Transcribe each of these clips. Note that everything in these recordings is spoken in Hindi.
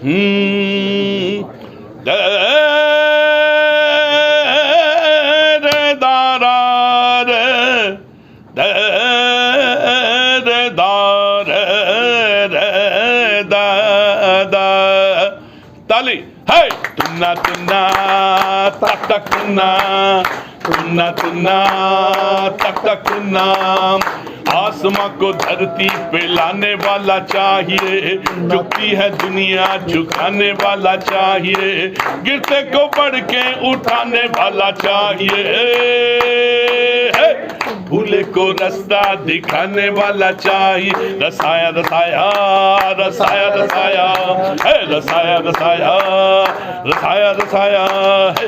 द रे दारा रे द रे दार रे दा दा ताली है तुन्ना तुन्ना तक तक तुन्ना तुन्ना तुन्ना तक तक तुन्ना आसमां को धरती पे लाने वाला चाहिए, झुकती है दुनिया झुकाने वाला चाहिए, गिरते को बढ़ के उठाने वाला चाहिए, भूले को रास्ता दिखाने वाला चाहिए। रसाया रसाया रसाया रसाया है रसाया रसाया रसाया रसाया है।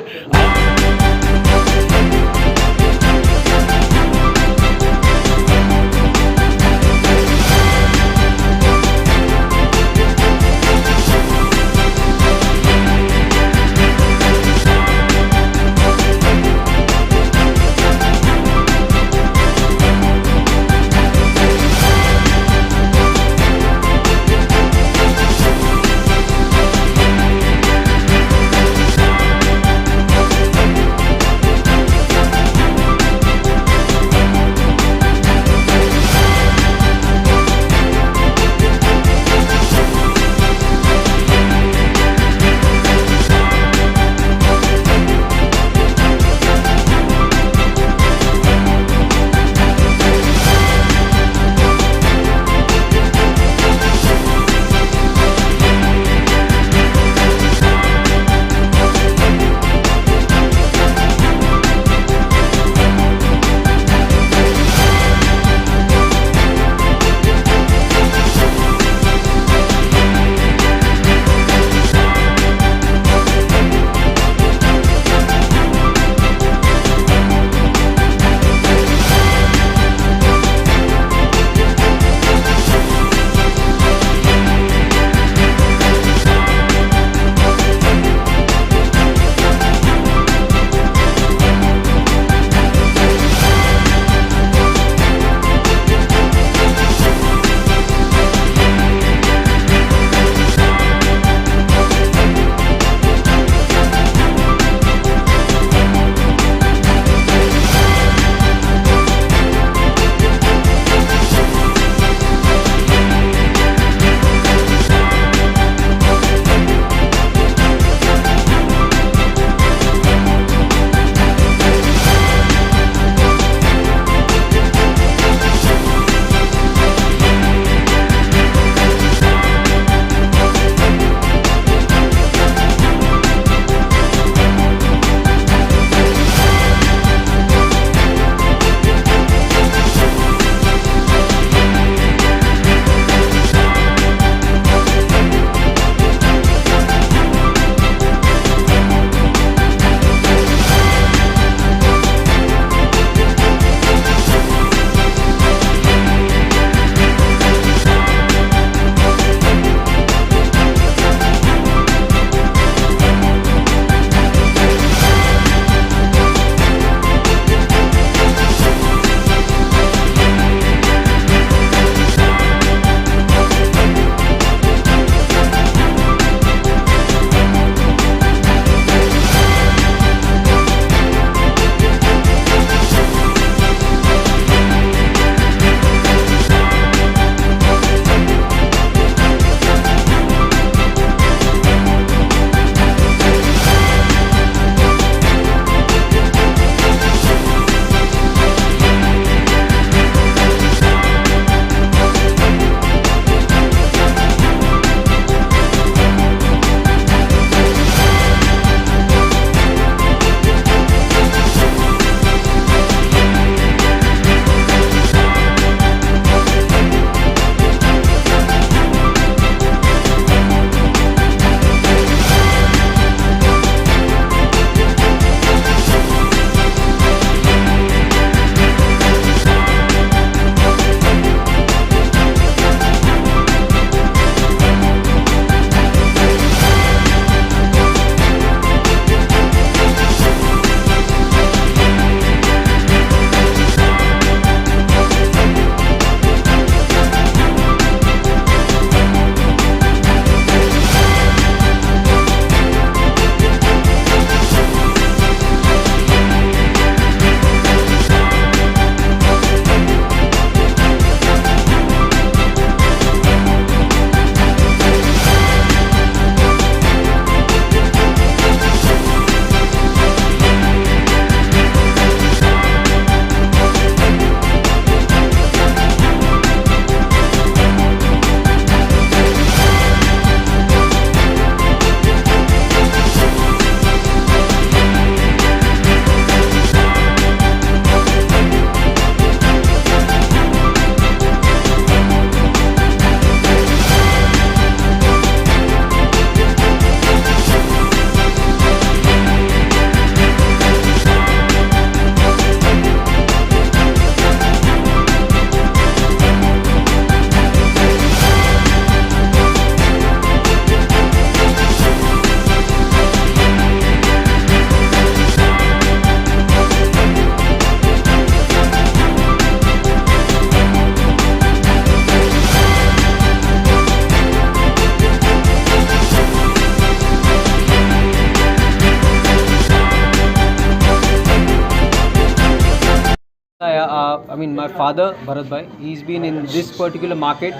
I mean, my father, Bharat Bhai, he's been in this particular market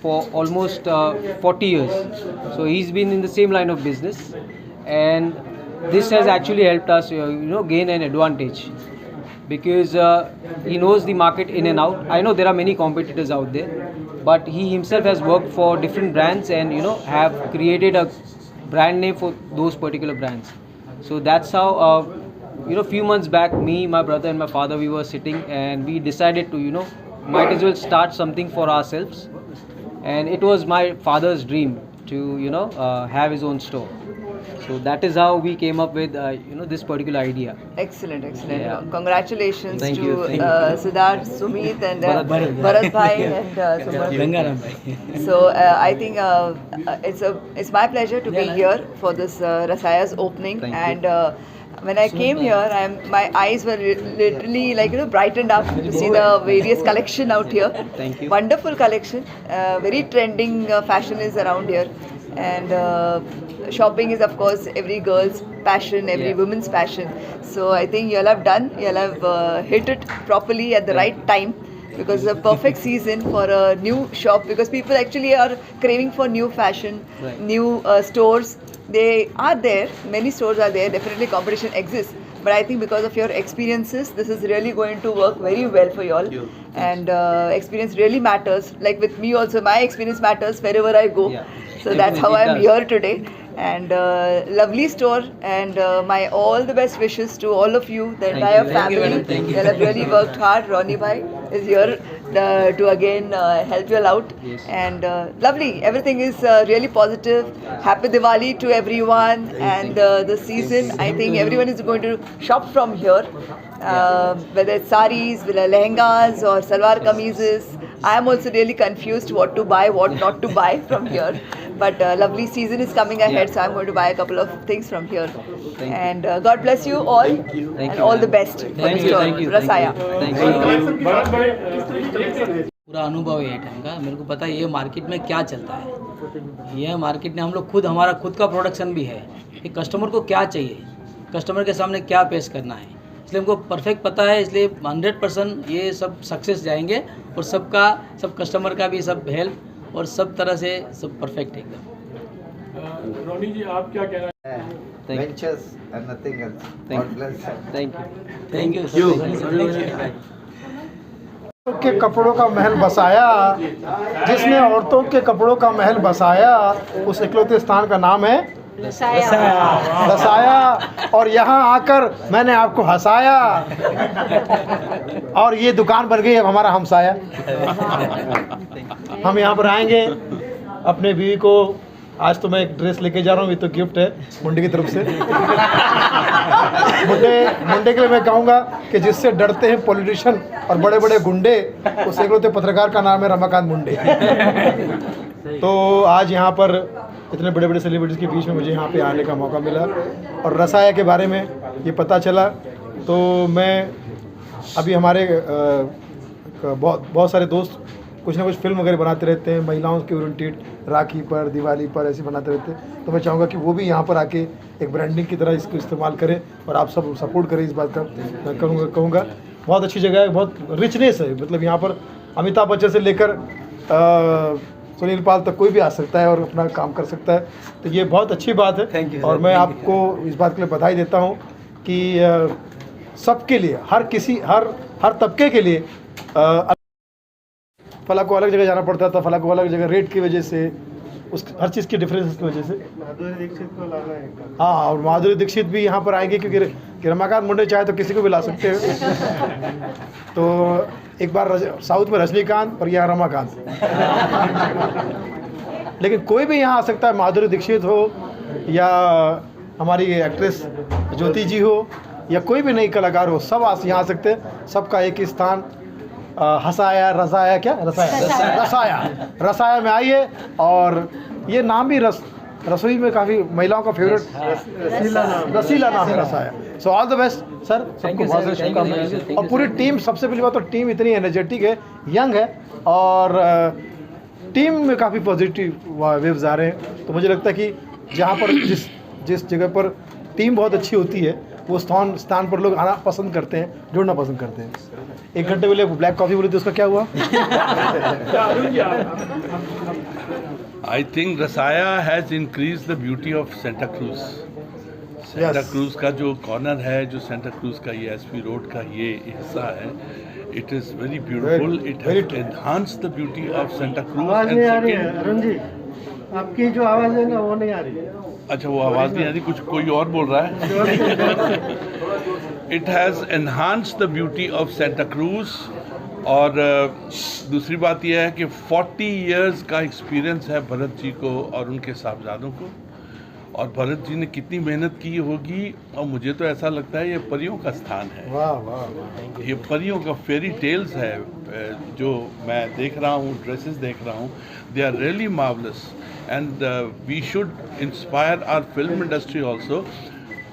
for almost 40 years. So he's been in the same line of business, and this has actually helped us, gain an advantage because he knows the market in and out. I know there are many competitors out there, but he himself has worked for different brands and have created a brand name for those particular brands. So that's how few months back, me, my brother and my father, we were sitting and we decided to might as well start something for ourselves. And it was my father's dream to have his own store. So that is how we came up with this particular idea. Excellent, excellent. Yeah. Congratulations Thank to you, thank you. Siddharth, Sumit, and Bharat Bhai and Gangaram Bhai. So I think it's my pleasure to be here for this Rasaya's opening. Thank you. And when I came here, my eyes were literally brightened up to see the various collection out here. Thank you. Wonderful collection. Very trending fashion is around here, and shopping is of course every girl's passion, every woman's passion. So I think you'll have hit it properly at the right time, because it's a perfect season for a new shop, because people actually are craving for new fashion, new stores. They are there, many stores are there, definitely competition exists, but I think because of your experiences, this is really going to work very well for you all. And experience really matters. Like with me also, my experience matters wherever I go. So that's how I'm here today. And lovely store, and my all the best wishes to all of you, the entire family. They have really worked hard. Ronnie Bhai is here to again help you all out. And lovely, everything is really positive. Happy Diwali to everyone, and the season, I think everyone is going to shop from here, whether it's saris, lehengas or salwar kameezes. I am also really confused what to buy, what not to buy from here. But lovely season is coming ahead, so I'm going to buy a couple of things from here. And God bless you all, and all the best for the store. Rasaya. पूरा अनुभव है ये टाइम का। मेरे को पता है ये मार्केट में क्या चलता है। ये मार्केट में हम लोग खुद, हमारा खुद का प्रोडक्शन भी है कि कस्टमर को क्या चाहिए, कस्टमर के सामने क्या पेश करना है, इसलिए हमको परफेक्ट पता है। इसलिए 100% ये सब सक्सेस जाएंगे, और सब कस्टमर का भी सब हेल्प और सब तरह से सब परफेक्ट है एकदम। रोनी जी, आप क्या कहना हैं? Ventures and nothing else. God bless. Thank you. के कपड़ों का महल बसाया, जिसने औरतों के कपड़ों का महल बसाया, उस इकलौते स्थान का नाम है रसाया। और यहाँ आकर मैंने आपको हंसाया, और ये दुकान बन गई अब हमारा हमसाया। हम यहाँ पर आएंगे, अपने बीवी को आज तो मैं एक ड्रेस लेके जा रहा हूँ, ये तो गिफ्ट है मुंडे की तरफ से। मुंडे के लिए मैं कहूँगा कि जिससे डरते हैं पॉलिटिशियन और बड़े बड़े गुंडे, उस एकलौते पत्रकार का नाम है रमाकांत मुंडे। तो आज यहाँ पर इतने बड़े बड़े सेलिब्रिटीज़ के बीच में मुझे यहाँ पे आने का मौका मिला, और रसाया के बारे में ये पता चला। तो मैं अभी हमारे बहुत सारे दोस्त कुछ ना कुछ फिल्म वगैरह बनाते रहते हैं, महिलाओं के ओरिएंटेड, राखी पर, दिवाली पर ऐसे बनाते रहते हैं। तो मैं चाहूँगा कि वो भी यहाँ पर आके एक ब्रांडिंग की तरह इसको इस्तेमाल करें, और आप सब सपोर्ट करें इस बात का। मैं कहूँगा बहुत अच्छी जगह है, बहुत रिचनेस है। मतलब यहाँ पर अमिताभ बच्चन से लेकर सुनील पाल तक कोई भी आ सकता है और अपना काम कर सकता है। तो ये बहुत अच्छी बात है, और मैं आपको इस बात के लिए बधाई देता हूँ कि सबके लिए, हर तबके के लिए फला को अलग जगह जाना पड़ता था, फला को अलग जगह रेट की वजह से, उस हर चीज़ की डिफरेंस की वजह से। माधुरी दीक्षित को लाना है। हाँ, और माधुरी दीक्षित भी यहाँ पर आएंगे, क्योंकि रमाकांत मुंडे चाहे तो किसी को भी ला सकते हैं। तो एक बार साउथ में रजनीकांत और यहाँ रमाकांत, लेकिन कोई भी यहाँ आ सकता है। माधुरी दीक्षित हो, या हमारी एक्ट्रेस ज्योति जी हो, या कोई भी नई कलाकार हो, सब यहाँ आ सकते हैं। सबका एक ही स्थान हंसाया, रसाया, क्या रसाया में आइए। और ये नाम भी रसोई में काफ़ी महिलाओं का फेवरेट रसीला नाम है रसाया। So all the best sir, सबको बहुत सारी शुभकामनाएं। और पूरी टीम, सबसे पहली बात तो टीम इतनी एनर्जेटिक है, यंग है, और टीम में काफ़ी पॉजिटिव वेव्स आ रहे हैं। तो मुझे लगता है कि जहाँ पर जिस जगह पर टीम बहुत अच्छी होती है, वो स्थान पर लोग आना पसंद करते हैं, जुड़ना पसंद करते हैं। 1 घंटे पहले ब्लैक कॉफ़ी बोली थी, उसका क्या हुआ? I think Rasaya has increased the beauty of Santa Cruz. Santa Cruz का जो कॉर्नर है, जो Santa Cruz का ये SP रोड का ये हिस्सा है, it is very beautiful. It has enhanced the beauty of Santa Cruz. आवाज़ नहीं आ रही है अरुण जी, आपकी जो आवाज़ है ना वो नहीं आ रही है। अच्छा, वो आवाज़ नहीं आ रही, कुछ कोई और बोल रहा है। It has enhanced the beauty of Santa Cruz. और दूसरी बात यह है कि 40 इयर्स का एक्सपीरियंस है भरत जी को और उनके साहबजादों को, और भरत जी ने कितनी मेहनत की होगी, और मुझे तो ऐसा लगता है ये परियों का स्थान है। वाह वाह वाह, ये परियों का फेरी टेल्स है जो मैं देख रहा हूँ, ड्रेसेस देख रहा हूँ, they are really marvellous and we should inspire our film industry also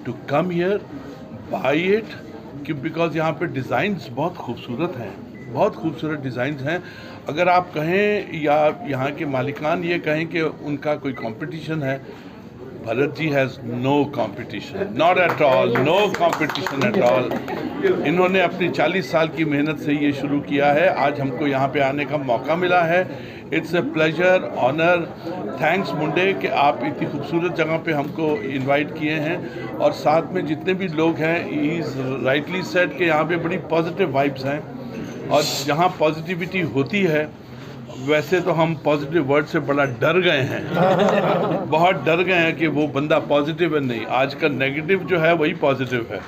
to come here, buy it, because यहाँ पे डिज़ाइंस बहुत खूबसूरत हैं, बहुत खूबसूरत डिज़ाइंस हैं। अगर आप कहें या यहाँ के मालिकान ये कहें कि उनका कोई कंपटीशन है, Bharat ji has no competition, not at all, no competition at all. इन्होंने अपनी 40 साल की मेहनत से ये शुरू किया है, आज हमको यहाँ पे आने का मौका मिला है। It's a pleasure, honour, thanks Munde कि आप इतनी खूबसूरत जगह पे हमको इनवाइट किए हैं, और साथ में जितने भी लोग हैं, ही इज़ राइटली सेड कि यहाँ पे बड़ी पॉजिटिव वाइब्स हैं, और जहाँ पॉजिटिविटी होती है, वैसे तो हम पॉजिटिव वर्ड से बड़ा डर गए हैं, बहुत डर गए हैं कि वो बंदा पॉजिटिव है। नहीं, आज का नेगेटिव जो है वही पॉजिटिव है,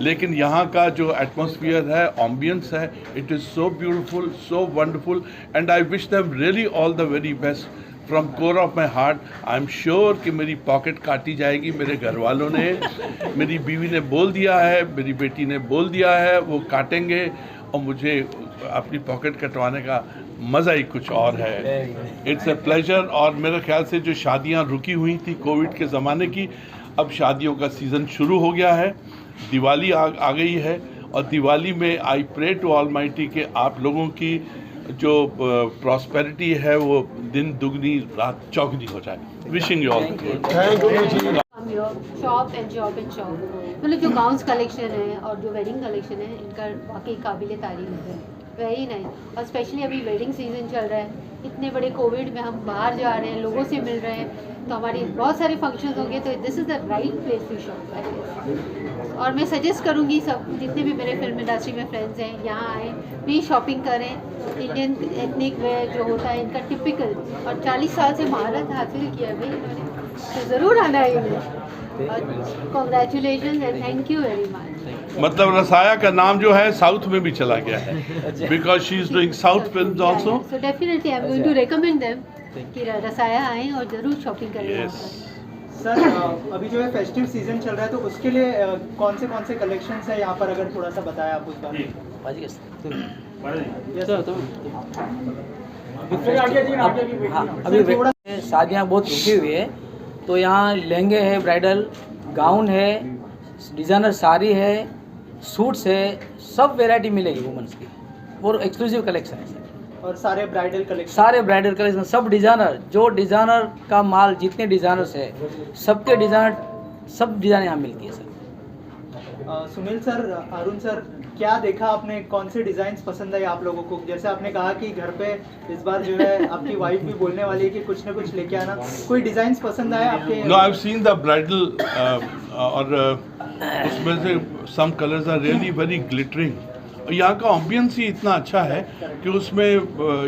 लेकिन यहाँ का जो एटमॉस्फेयर है, एम्बियंस है, it is so beautiful, so wonderful, and I wish them really all the very best from core of my heart. I am sure कि मेरी पॉकेट काटी जाएगी, मेरे घर वालों ने, मेरी बीवी ने बोल दिया है, मेरी बेटी ने बोल दिया है, वो काटेंगे, और मुझे अपनी पॉकेट कटवाने का मज़ा ही कुछ और है। It's a pleasure. और मेरे ख्याल से जो शादियां रुकी हुई थी कोविड के ज़माने की, अब शादियों का सीज़न शुरू हो गया है, दिवाली आ गई है, और दिवाली में आई प्रे टू ऑलमाइटी कि आप लोगों की जो प्रॉस्पेरिटी है वो दिन दुगनी रात चौगनी हो जाए। Wishing you all good. Shop and job and shop, मतलब जो गाउन्स कलेक्शन है और जो वेडिंग कलेक्शन है, इनका वाकई काबिल तारीफ है, वेरी नाइस। और स्पेशली अभी वेडिंग सीजन चल रहा है, इतने बड़े कोविड में हम बाहर जा रहे हैं, लोगों से मिल रहे हैं, तो हमारी बहुत सारे फंक्शंस होंगे, तो this is the right place to shop. और मैं सजेस्ट करूँगी सब जितने भी मेरे फिल्म इंडस्ट्री में फ्रेंड्स हैं, यहाँ आएँ, प्लीज़ शॉपिंग करें। इंडियन एथनिक वेयर जो होता है इनका टिपिकल, और 40 साल से महारत हासिल किया भाई इन्होंने, तो ज़रूर आना है इन्हें। Congratulation and thank you very much. मतलब रसाया का नाम जो है साउथ में भी चला गया है, because she is doing south films also. So definitely I am going to recommend them कि रसाया आएँ और ज़रूर शॉपिंग करें यहाँ पर। सर अभी जो है फेस्टिव सीजन चल रहा है, तो उसके लिए कौन से कलेक्शंस है यहाँ पर, अगर थोड़ा सा बताया आप उस बारे में। अभी शादियाँ बहुत रुकी हुई है, तो यहाँ लहंगे है, ब्राइडल गाउन है, डिज़ाइनर साड़ी है, सूट्स है, सब वैरायटी मिलेगी वुमेंस की, और एक्सक्लूसिव कलेक्शन है सर। और सारे ब्राइडल कलेक्शन, सब डिज़ाइनर, जो डिज़ाइनर का माल, जितने डिज़ाइनर्स है, सबके सब डिज़ाइन यहाँ मिलती है sir. Sunil sir, Arun sir, क्या देखा आपने, कौन से डिज़ाइंस पसंद आए आप लोगों को? जैसे आपने कहा कि घर पे इस बार जो है आपकी वाइफ भी बोलने वाली है कि कुछ ना कुछ लेके आना, कोई डिज़ाइंस पसंद आए आपके? No, I have seen the bridal, और उसमें से some colours are really very glittering. यहाँ का एम्बियंस ही इतना अच्छा है कि उसमें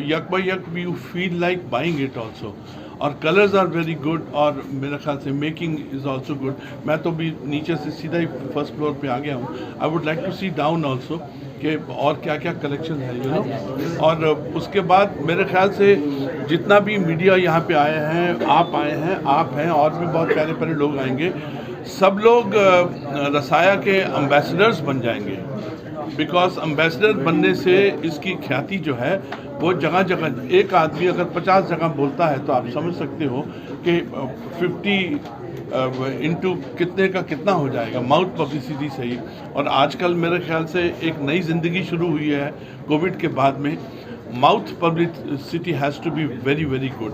यक बाई यक you feel like buying it also, और कलर्स आर वेरी गुड, और मेरे ख्याल से मेकिंग इज़ ऑल्सो गुड। मैं तो भी नीचे से सीधा ही फर्स्ट फ्लोर पे आ गया हूँ। I would like to see down also कि और क्या क्या कलेक्शन है, यू नो। और उसके बाद मेरे ख्याल से जितना भी मीडिया यहाँ पे आए हैं, आप आए हैं, आप हैं, और भी बहुत प्यारे प्यारे लोग आएंगे, सब लोग रसाया के एम्बेसडर्स बन जाएंगे, बिकॉज एम्बेसडर बनने से इसकी ख्याति जो है वो जगह जगह, एक आदमी अगर 50 जगह बोलता है तो आप समझ सकते हो कि 50 इंटू कितने का कितना हो जाएगा, माउथ पब्लिसिटी से ही। और आजकल मेरे ख्याल से एक नई ज़िंदगी शुरू हुई है कोविड के बाद में, mouth publicity has to be very very good.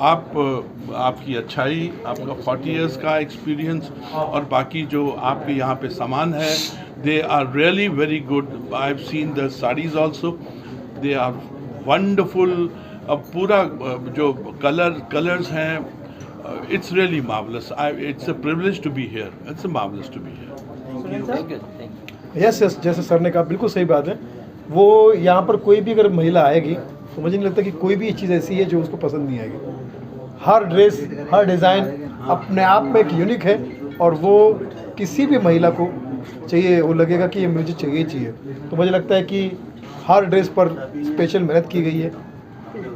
आपकी अच्छाई, आपका 40 इयर्स का एक्सपीरियंस और बाकी जो आपके यहाँ पे सामान है, they are really very good. I have seen the saris also, they are wonderful. अब पूरा जो कलर्स हैं, it's really marvellous. It's a privilege to be here. It's a marvellous to be here. Sunil sir, yes yes, जैसे सर ने कहा बिल्कुल सही बात है. वो यहाँ पर कोई भी अगर महिला आएगी तो मुझे नहीं लगता कि कोई भी चीज़ ऐसी है जो उसको पसंद नहीं आएगी. हर ड्रेस, हर डिज़ाइन अपने आप में एक यूनिक है और वो किसी भी महिला को चाहिए, वो लगेगा कि ये मुझे चाहिए. तो मुझे लगता है कि हर ड्रेस पर स्पेशल मेहनत की गई है,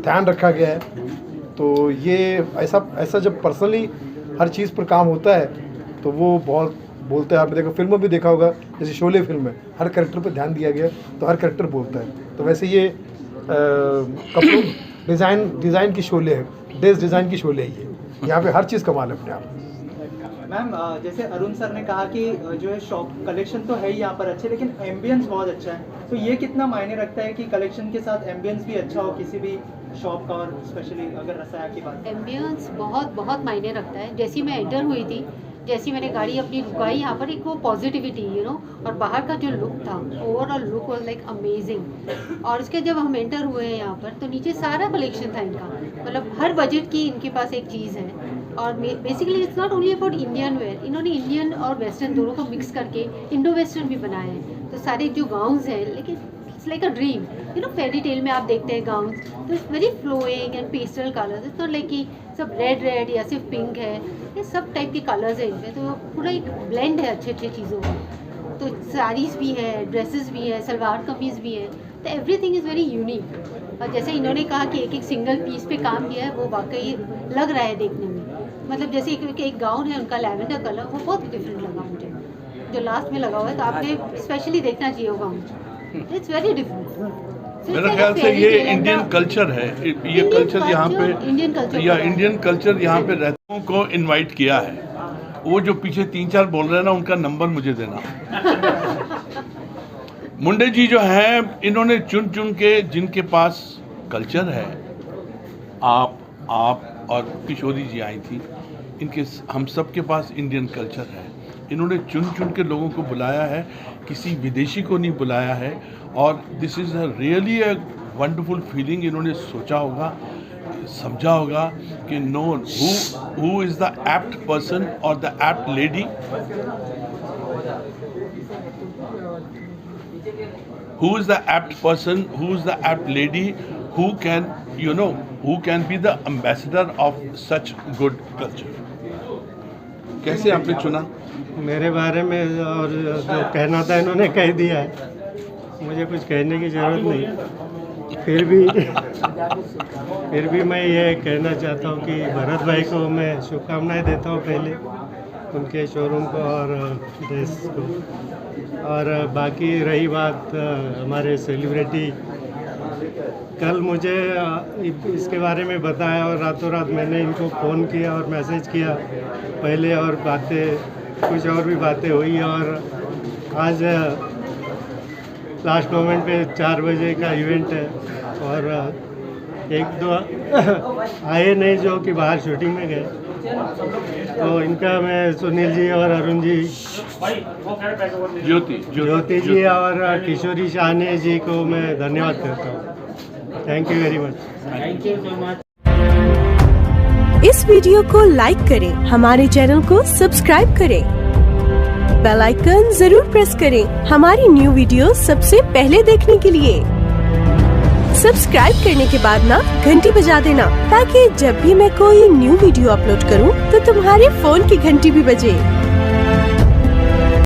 ध्यान रखा गया है. तो ये ऐसा जब पर्सनली हर चीज़ पर काम होता है तो वो बहुत बोलता है. आपने देखा, फिल्मों में भी देखा होगा, जैसे शोले फिल्म है, हर कैरेक्टर पर ध्यान दिया गया तो हर कैरेक्टर बोलता है. तो वैसे ये कपड़ों डिज़ाइन की शोले है, ड्रेस डिज़ाइन की शोले है. ये यहाँ पे हर चीज़ कमाल है अपने आप. मैम जैसे अरुण सर ने कहा कि जो है शॉप कलेक्शन तो है ही यहाँ पर अच्छे, लेकिन एम्बियंस बहुत अच्छा है. तो ये कितना मायने रखता है कि कलेक्शन के साथ एम्बियंस भी अच्छा हो किसी भी शॉप का, और स्पेशली अगर रसाया की बात. एम्बियंस बहुत मायने रखता है. जैसी मैं एंटर हुई थी, जैसी मैंने गाड़ी अपनी रुकाई यहाँ पर, एक वो पॉजिटिविटी और बाहर का जो लुक था, overall look was like amazing. और उसके जब हम एंटर हुए हैं यहाँ पर तो नीचे सारा कलेक्शन था इनका, मतलब हर बजट की इनके पास एक चीज़ है. और basically it's not only about Indian wear, इन्होंने इंडियन और वेस्टर्न दोनों को मिक्स करके इंडो वेस्टर्न भी बनाए हैं. तो सारे जो गाउन्स हैं, लेकिन it's like a dream. Fairy tale में आप देखते हैं गाउन्स, तो it's very flowing and pastel colours. It's not like कि सब रेड या सिर्फ पिंक है, ये सब टाइप के कलर्स हैं इनमें. तो पूरा एक ब्लेंड है अच्छे चीज़ों का. तो साड़ीज़ भी है, ड्रेसेस भी है, सलवार कमीज़ भी है. तो एवरीथिंग इज़ वेरी यूनिक. और जैसे इन्होंने कहा कि एक सिंगल पीस पे काम किया है, वो वाकई लग रहा है देखने में. मतलब जैसे एक गाउन है उनका लैवेंडर कलर, वो बहुत डिफरेंट लगा मुझे, जो लास्ट में लगा हुआ है. तो आपने स्पेशली देखना चाहिए वो गाउन. It's very different. मेरे ख्याल से ये इंडियन कल्चर है. ये कल्चर यहाँ पे, या इंडियन कल्चर यहाँ पे रहते को इनवाइट किया है. वो जो पीछे 3-4 बोल रहे हैं ना, उनका नंबर मुझे देना. मुंडे जी जो हैं, इन्होंने चुन के, जिनके पास कल्चर है, आप और किशोरी जी आई थी, इनके हम सब के पास इंडियन कल्चर है. इन्होंने चुन के लोगों को बुलाया है, किसी विदेशी को नहीं बुलाया है. और this is really a wonderful feeling. इन्होंने सोचा होगा, समझा होगा कि no, who is the apt person और the apt lady, who is the apt person, who is the apt lady, who can be the ambassador of such good culture. कैसे आपने चुना? मेरे बारे में और जो कहना था इन्होंने कह दिया है, मुझे कुछ कहने की ज़रूरत नहीं. फिर भी मैं ये कहना चाहता हूँ कि भरत भाई को मैं शुभकामनाएं देता हूँ पहले, उनके शोरूम को और ड्रेस को. और बाकी रही बात हमारे सेलिब्रिटी, कल मुझे इसके बारे में बताया और रातों रात मैंने इनको फ़ोन किया और मैसेज किया पहले, और कुछ और भी बातें हुई. और आज लास्ट मोमेंट पे 4 बजे का इवेंट है और 1-2 आए नहीं जो कि बाहर शूटिंग में गए. तो इनका मैं सुनील जी और अरुण जी, ज्योति जी और किशोरी शाहने जी को मैं धन्यवाद करता हूँ. Thank you very much. Thank you so much. इस वीडियो को लाइक करें, हमारे चैनल को सब्सक्राइब करें, बेल आइकन जरूर प्रेस करें हमारी न्यू वीडियो सबसे पहले देखने के लिए. सब्सक्राइब करने के बाद ना घंटी बजा देना, ताकि जब भी मैं कोई न्यू वीडियो अपलोड करूं तो तुम्हारे फोन की घंटी भी बजे.